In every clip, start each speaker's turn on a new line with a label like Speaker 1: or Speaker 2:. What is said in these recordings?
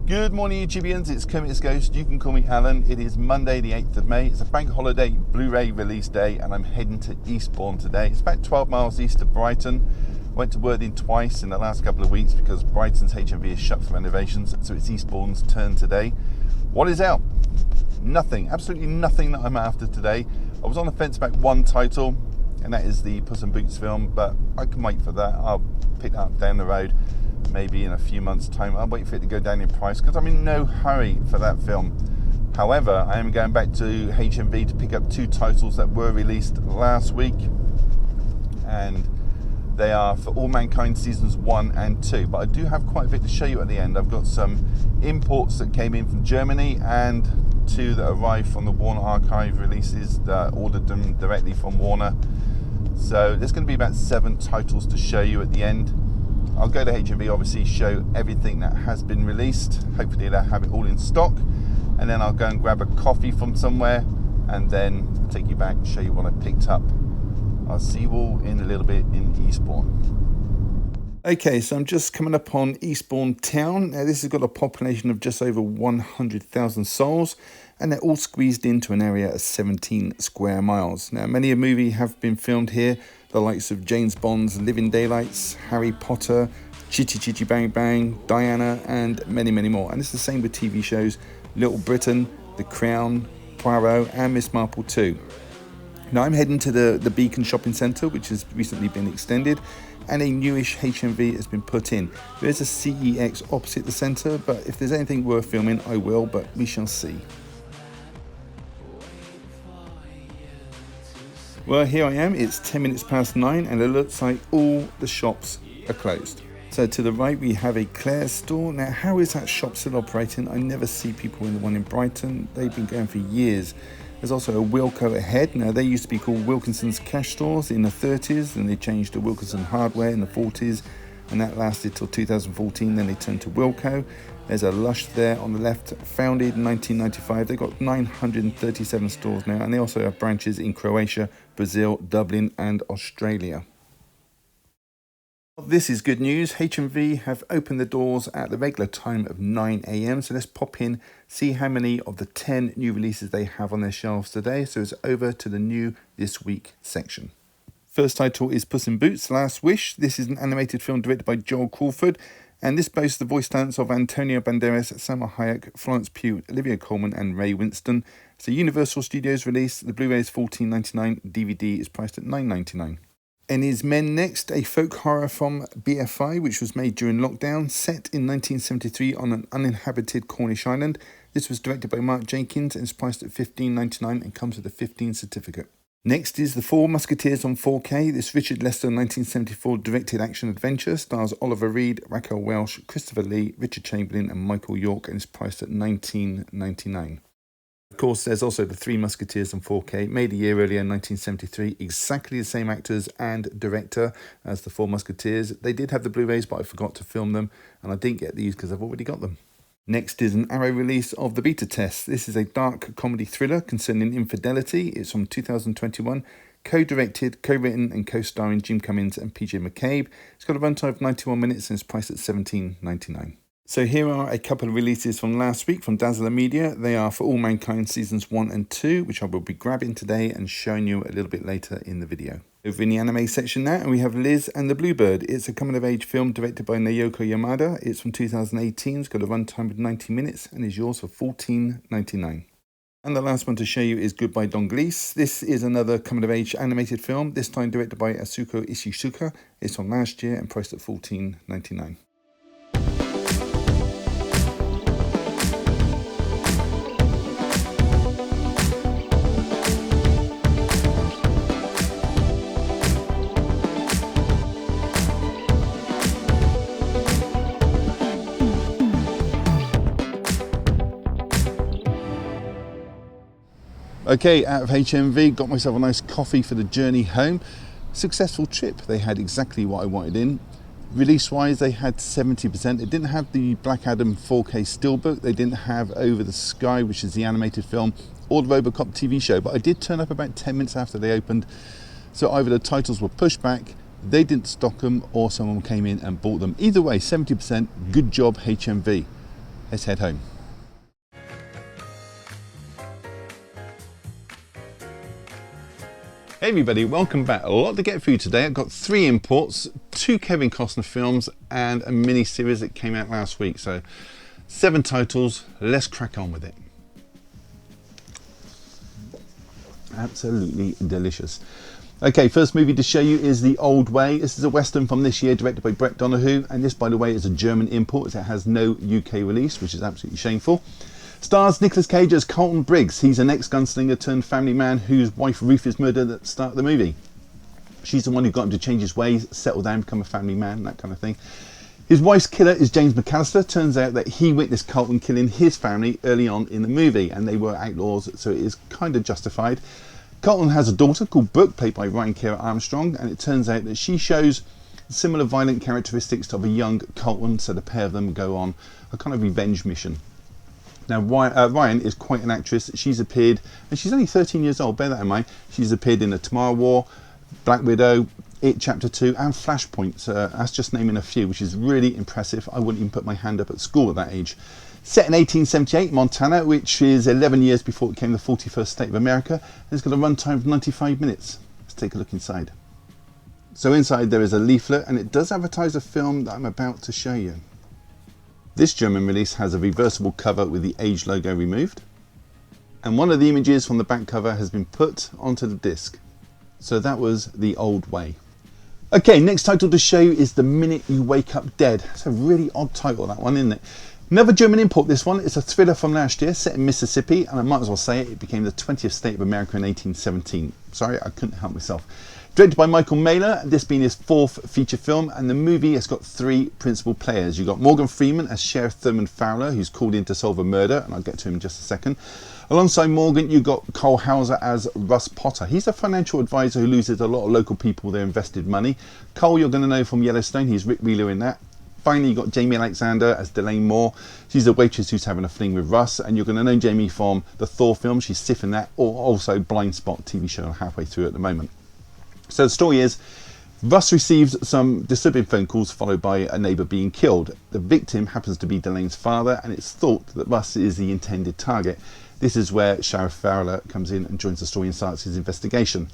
Speaker 1: Good morning, YouTubians. It's Kermit's Ghost. You can call me Alan. It is Monday, the 8th of May. It's a bank holiday Blu-ray release day, and I'm heading to Eastbourne today. It's about 12 miles east of Brighton. Went to Worthing twice in the last couple of weeks because Brighton's HMV is shut for renovations, so it's Eastbourne's turn today. What is out? Nothing. Absolutely nothing that I'm after today. I was on the fence about one title, and that is the Puss in Boots film, but I can wait for that. I'll pick that up down the road. Maybe in a few months' time. I'll wait for it to go down in price because I'm in no hurry for that film. However, I am going back to HMV to pick up two titles that were released last week, and they are For All Mankind Seasons 1 and 2. But I do have quite a bit to show you at the end. I've got some imports that came in from Germany and two that arrived from the Warner Archive releases that ordered them directly from Warner. So there's going to be about 7 titles to show you at the end. I'll go to HMV, obviously show everything that has been released. Hopefully they'll have it all in stock, and then I'll go and grab a coffee from somewhere and then take you back and show you what I picked up. I'll see you all in a little bit in Eastbourne. Okay, so I'm just coming up on Eastbourne town. Now this has got a population of just over 100,000 souls, and they're all squeezed into an area of 17 square miles. Now many a movie have been filmed here. The likes of James Bond's Living Daylights, Harry Potter, Chitty Chitty Bang Bang, Diana, and many, many more. And it's the same with TV shows, Little Britain, The Crown, Poirot, and Miss Marple too. Now I'm heading to the Beacon Shopping Centre, which has recently been extended, and a newish HMV has been put in. There is a CEX opposite the centre, but if there's anything worth filming, I will, but we shall see. Well, here I am. It's 10 minutes past 9 and it looks like all the shops are closed. So to the right we have a Claire's store. Now how is that shop still operating? I never see people in the one in Brighton. They've been going for years. There's also a Wilko ahead. Now they used to be called Wilkinson's Cash Stores in the 30s, and they changed to Wilkinson Hardware in the 40s, and that lasted till 2014. Then they turned to Wilko. There's a Lush there on the left, founded in 1995. They've got 937 stores now, and they also have branches in Croatia, Brazil, Dublin, and Australia. This is good news. HMV have opened the doors at the regular time of 9 a.m. So let's pop in, see how many of the 10 new releases they have on their shelves today. So it's over to the new This Week section. First title is Puss in Boots, Last Wish. This is an animated film directed by Joel Crawford, and this boasts the voice talents of Antonio Banderas, Salma Hayek, Florence Pugh, Olivia Colman, and Ray Winston. It's a Universal Studios release. The Blu-ray is $14.99. DVD is priced at $9.99. And is Men Next, a folk horror from BFI, which was made during lockdown, set in 1973 on an uninhabited Cornish island. This was directed by Mark Jenkins and is priced at $15.99 and comes with a 15 certificate. Next is The Four Musketeers on 4K. This Richard Lester 1974 directed action adventure stars Oliver Reed, Raquel Welch, Christopher Lee, Richard Chamberlain, and Michael York, and is priced at $19.99. Of course, there's also The Three Musketeers on 4K, made a year earlier in 1973. Exactly the same actors and director as The Four Musketeers. They did have the Blu-rays, but I forgot to film them, and I didn't get these because I've already got them. Next is an Arrow release of The Beta Test. This is a dark comedy thriller concerning infidelity. It's from 2021, co-directed, co-written and co-starring Jim Cummins and PJ McCabe. It's got a runtime of 91 minutes and it's priced at $17.99. So here are a couple of releases from last week from Dazzler Media. They are For All Mankind Seasons 1 and 2, which I will be grabbing today and showing you a little bit later in the video. Over in the anime section now, and we have Liz and the Bluebird. It's a coming-of-age film directed by Naoko Yamada. It's from 2018. It's got a runtime of 90 minutes and is yours for $14.99. And the last one to show you is Goodbye Donglish. This is another coming-of-age animated film, this time directed by Asuko Ishizuka. It's from last year and priced at $14.99. Okay, out of HMV, got myself a nice coffee for the journey home. Successful trip. They had exactly what I wanted in. Release-wise, they had 70%. They didn't have the Black Adam 4K Steelbook. They didn't have Over the Sky, which is the animated film, or the RoboCop TV show. But I did turn up about 10 minutes after they opened. So either the titles were pushed back, they didn't stock them, or someone came in and bought them. Either way, 70%. Good job, HMV. let's head home. Hey everybody, welcome back. A lot to get through today. I've got 3 imports, 2 Kevin Costner films and a mini series that came out last week. So 7 titles, let's crack on with it. Absolutely delicious. Okay, first movie to show you is The Old Way. This is a Western from this year directed by Brett Donahue, and this, by the way, is a German import. It has no UK release, which is absolutely shameful. Stars Nicolas Cage as Carlton Briggs. He's an ex-gunslinger turned family man whose wife Ruth is murdered at the start of the movie. She's the one who got him to change his ways, settle down, become a family man, that kind of thing. His wife's killer is James McAllister. Turns out that he witnessed Carlton killing his family early on in the movie, and they were outlaws, so it is kind of justified. Carlton has a daughter called Brooke, played by Ryan Kiera Armstrong, and it turns out that she shows similar violent characteristics of a young Carlton, so the pair of them go on a kind of revenge mission. Now, Ryan is quite an actress. She's appeared, and she's only 13 years old, bear that in mind. She's appeared in The Tomorrow War, Black Widow, It Chapter 2, and Flashpoint. That's just naming a few, which is really impressive. I wouldn't even put my hand up at school at that age. Set in 1878, Montana, which is 11 years before it became the 41st state of America. And it's got a runtime of 95 minutes. Let's take a look inside. So inside there is a leaflet, and it does advertise a film that I'm about to show you. This German release has a reversible cover with the Age logo removed, and one of the images from the back cover has been put onto the disc. So that was The Old Way. Okay, next title to show you is The Minute You Wake Up Dead. It's a really odd title, that one, isn't it? Another German import, this one. It's a thriller from last year, set in Mississippi, and I might as well say it became the 20th state of America in 1817. Sorry, I couldn't help myself. Directed by Michael Mailer, this being his 4th feature film, and the movie has got 3 principal players. You've got Morgan Freeman as Sheriff Thurman Fowler, who's called in to solve a murder, and I'll get to him in just a second. Alongside Morgan, you've got Cole Hauser as Russ Potter. He's a financial advisor who loses a lot of local people their invested money. Cole, you're going to know from Yellowstone, he's Rick Wheeler in that. Finally, you've got Jamie Alexander as Delane Moore. She's a waitress who's having a fling with Russ, and you're going to know Jamie from the Thor film. She's Sif in that, or also Blind Spot TV show halfway through at the moment. So the story is, Russ receives some disturbing phone calls followed by a neighbour being killed. The victim happens to be Delane's father, and it's thought that Russ is the intended target. This is where Sheriff Fowler comes in and joins the story and starts his investigation.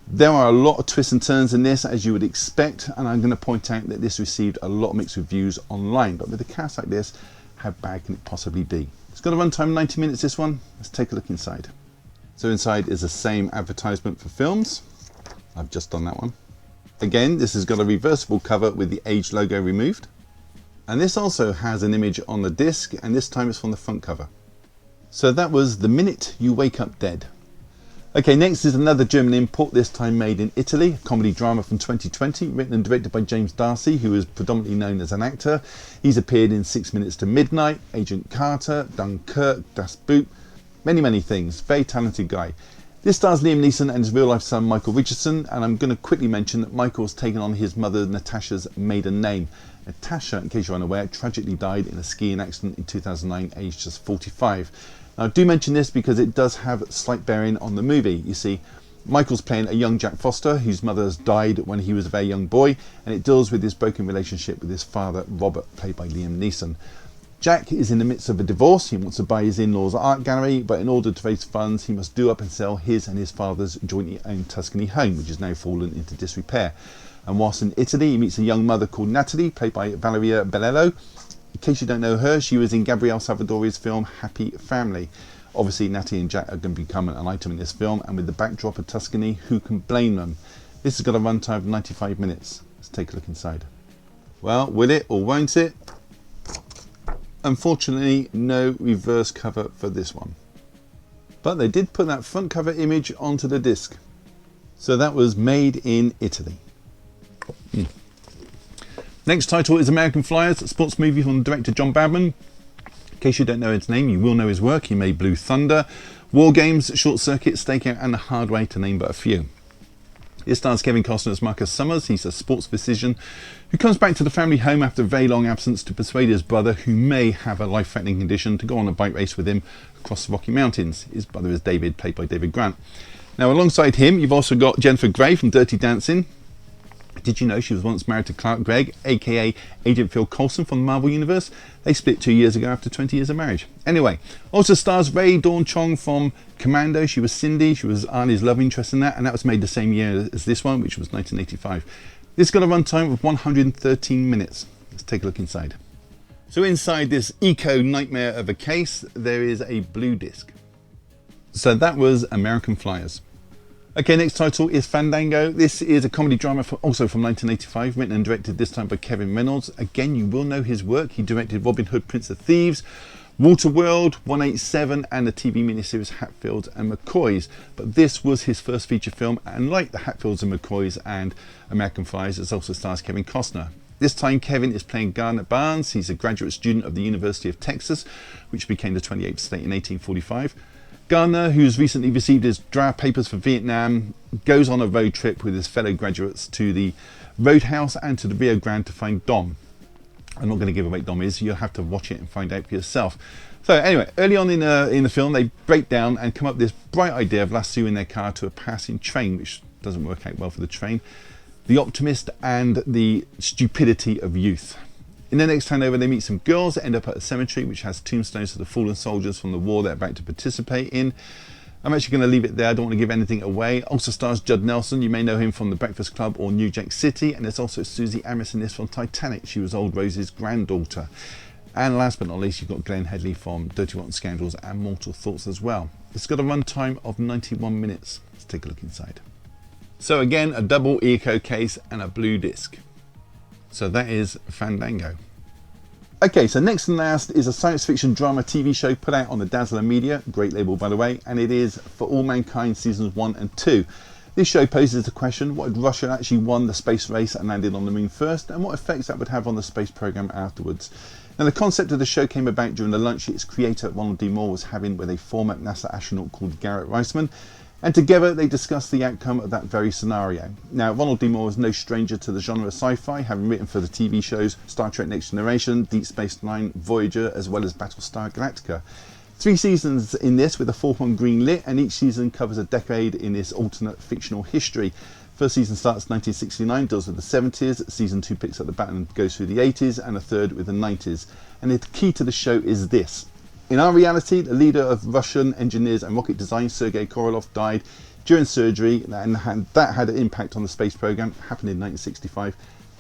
Speaker 1: There are a lot of twists and turns in this, as you would expect, and I'm going to point out that this received a lot of mixed reviews online. But with a cast like this, how bad can it possibly be? It's got a runtime of 90 minutes, this one. Let's take a look inside. So inside is the same advertisement for films. I've just done that one. Again, this has got a reversible cover with the Age logo removed. And this also has an image on the disc, and this time it's from the front cover. So that was The Minute You Wake Up Dead. Okay, next is another German import, this time made in Italy, a comedy drama from 2020, written and directed by James Darcy, who is predominantly known as an actor. He's appeared in 6 Minutes to Midnight, Agent Carter, Dunkirk, Das Boot, many things. Very talented guy. This stars Liam Neeson and his real-life son Michael Richardson, and I'm going to quickly mention that Michael's taken on his mother Natasha's maiden name. Natasha, in case you're unaware, tragically died in a skiing accident in 2009, aged just 45. Now, I do mention this because it does have slight bearing on the movie. You see, Michael's playing a young Jack Foster whose mother has died when he was a very young boy, and it deals with his broken relationship with his father Robert, played by Liam Neeson. Jack is in the midst of a divorce. He wants to buy his in-laws' art gallery, but in order to raise funds, he must do up and sell his and his father's jointly owned Tuscany home, which has now fallen into disrepair. And whilst in Italy, he meets a young mother called Natalie, played by Valeria Bellello. In case you don't know her, she was in Gabrielle Salvadori's film Happy Family. Obviously, Natalie and Jack are going to become an item in this film, and with the backdrop of Tuscany, who can blame them? This has got a runtime of 95 minutes. Let's take a look inside. Well, will it or won't it? Unfortunately, no reverse cover for this one. But they did put that front cover image onto the disc. So that was made in Italy. Next title is American Flyers, a sports movie from director John Badman. In case you don't know his name, you will know his work. He made Blue Thunder, War Games, Short Circuit, Stakeout, and The Hard Way, to name but a few. It stars Kevin Costner as Marcus Summers. He's a sports physician who comes back to the family home after a very long absence to persuade his brother, who may have a life-threatening condition, to go on a bike race with him across the Rocky Mountains. His brother is David, played by David Grant. Now, alongside him, you've also got Jennifer Grey from Dirty Dancing, Did you know she was once married to Clark Gregg, aka Agent Phil Coulson from the Marvel Universe? They split 2 years ago after 20 years of marriage. Anyway, also stars Ray Dawn Chong from Commando. She was Cindy. She was Arnie's love interest in that, and that was made the same year as this one, which was 1985. This got a runtime of 113 minutes. Let's take a look inside. So inside this eco nightmare of a case, there is a blue disc. So that was American Flyers. Okay, next title is Fandango. This is a comedy drama also from 1985, written and directed this time by Kevin Reynolds. Again, you will know his work. He directed Robin Hood, Prince of Thieves, Waterworld, 187, and the TV miniseries Hatfields and McCoys. But this was his first feature film, and like the Hatfields and McCoys and American Flyers, it also stars Kevin Costner. This time Kevin is playing Garnet Barnes. He's a graduate student of the University of Texas, which became the 28th state in 1845. Garner, who's recently received his draft papers for Vietnam, goes on a road trip with his fellow graduates to the Roadhouse and to the Rio Grande to find Dom. I'm not going to give away what Dom is, you'll have to watch it and find out for yourself. So anyway, early on in the film, they break down and come up with this bright idea of lassoing their car to a passing train, which doesn't work out well for the train. The optimist and the stupidity of youth. In the next town over, they meet some girls that end up at a cemetery which has tombstones for the fallen soldiers from the war they're about to participate in. I'm actually going to leave it there. I don't want to give anything away. Also stars Judd Nelson. You may know him from The Breakfast Club or New Jack City. And there's also Susie Amis in this from Titanic. She was Old Rose's granddaughter. And last but not least, you've got Glenn Headley from Dirty Rotten Scoundrels and Mortal Thoughts as well. It's got a runtime of 91 minutes. Let's take a look inside. So again, a double eco case and a blue disc. So that is Fandango. Okay, so next and last is a science fiction drama TV show put out on the Dazzler Media, great label by the way, and it is For All Mankind Seasons 1 and 2. This show poses the question, what if Russia actually won the space race and landed on the moon first, and what effects that would have on the space program afterwards. Now the concept of the show came about during the lunch its creator Ronald D. Moore was having with a former NASA astronaut called Garrett Reisman, and together they discussed the outcome of that very scenario. Now, Ronald D. Moore is no stranger to the genre of sci-fi, having written for the TV shows Star Trek Next Generation, Deep Space Nine, Voyager, as well as Battlestar Galactica. 3 seasons in this, with a 4th one green lit, and each season covers a decade in this alternate fictional history. First season starts 1969, deals with the 70s, season 2 picks up the baton and goes through the 80s, and a third with the 90s. And the key to the show is this. In our reality, the leader of Russian engineers and rocket design, Sergei Korolev, died during surgery, and that had an impact on the space program. It happened in 1965.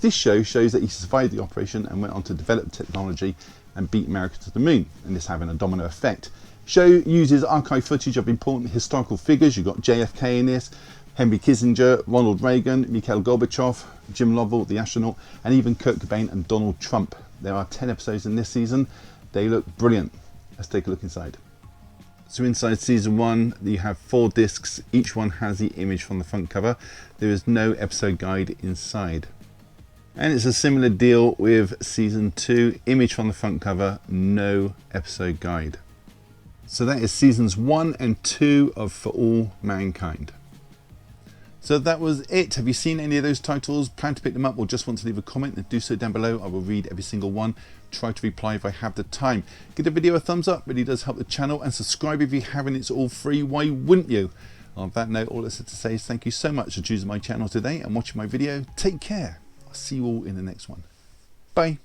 Speaker 1: This show shows that he survived the operation and went on to develop technology and beat America to the moon, and this having a domino effect. Show uses archive footage of important historical figures. You've got JFK in this, Henry Kissinger, Ronald Reagan, Mikhail Gorbachev, Jim Lovell, the astronaut, and even Kurt Cobain and Donald Trump. There are 10 episodes in this season. They look brilliant. Let's take a look inside. So inside season 1, you have 4 discs. Each one has the image from the front cover. There is no episode guide inside. And it's a similar deal with season 2. Image from the front cover, no episode guide. So that is seasons 1 and 2 of For All Mankind. So that was it. Have you seen any of those titles? Plan to pick them up or just want to leave a comment? Then do so down below. I will read every single one. Try to reply if I have the time. Give the video a thumbs up, really does help the channel, and subscribe if you haven't. It's all free. Why wouldn't you? On that note, all that's to say is thank you so much for choosing my channel today and watching my video. Take care. I'll see you all in the next one. Bye.